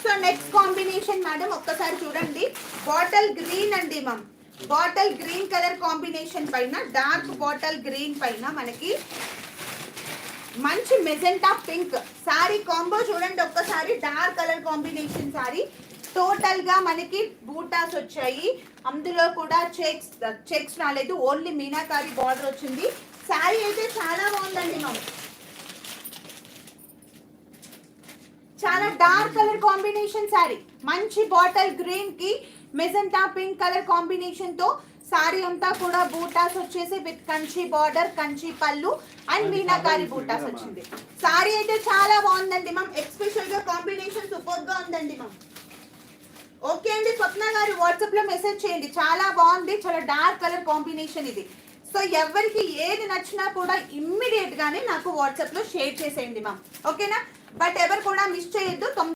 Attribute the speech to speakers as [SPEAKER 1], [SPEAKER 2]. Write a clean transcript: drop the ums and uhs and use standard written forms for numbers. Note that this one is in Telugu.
[SPEAKER 1] సో నెక్స్ట్ కాంబినేషన్ మేడం ఒక్కసారి చూడండి, బాటిల్ గ్రీన్ అండి ma'am. Bottle green colour combination పైన డార్క్ బాటిల్ గ్రీన్ పైన మనకి మంచి మెజెంటా పింక్ సారీ కాంబో చూడండి ఒక్కసారి. Dark colour combination sorry, total గా మనకి బూటాస్ వచ్చాయి, అందులో కూడా చెక్స్ రాలేదు, ఓన్లీ మీనాకారి బార్డర్ వచ్చింది. సారీ అయితే చాలా బాగుందండి మ్యామ్. చాలా డార్క్ కలర్ కాంబినేషన్ సారీ, మంచి బాటిల్ గ్రీన్ కి మెజెంటా పింక్ కలర్ కాంబినేషన్ తో సారీ అంతా కూడా బూటాస్ వచ్చేసి విత్ కంచి బార్డర్, కంచి పళ్ళు అండ్ మీనాకారి బూటాస్ వచ్చింది. సారీ అయితే చాలా బాగుందండి మ్యామ్, ఎక్స్పెషల్ గా కాంబినేషన్ సూపర్ గా ఉందండి మ్యామ్. ఓకే అండి, స్వప్న గారు వాట్సాప్ లో మెసేజ్ చేయండి, చాలా బాగుంది, చాలా డార్క్ కలర్ కాంబినేషన్ ఇది. సో ఎవరికి ఏది నచ్చినా కూడా ఇమ్మీడియట్ గానే నాకు వాట్సాప్ లో షేర్ చేసేయండి మ్యామ్, ఓకేనా. బట్ ఎవరు కూడా మిస్ చేయొద్దు.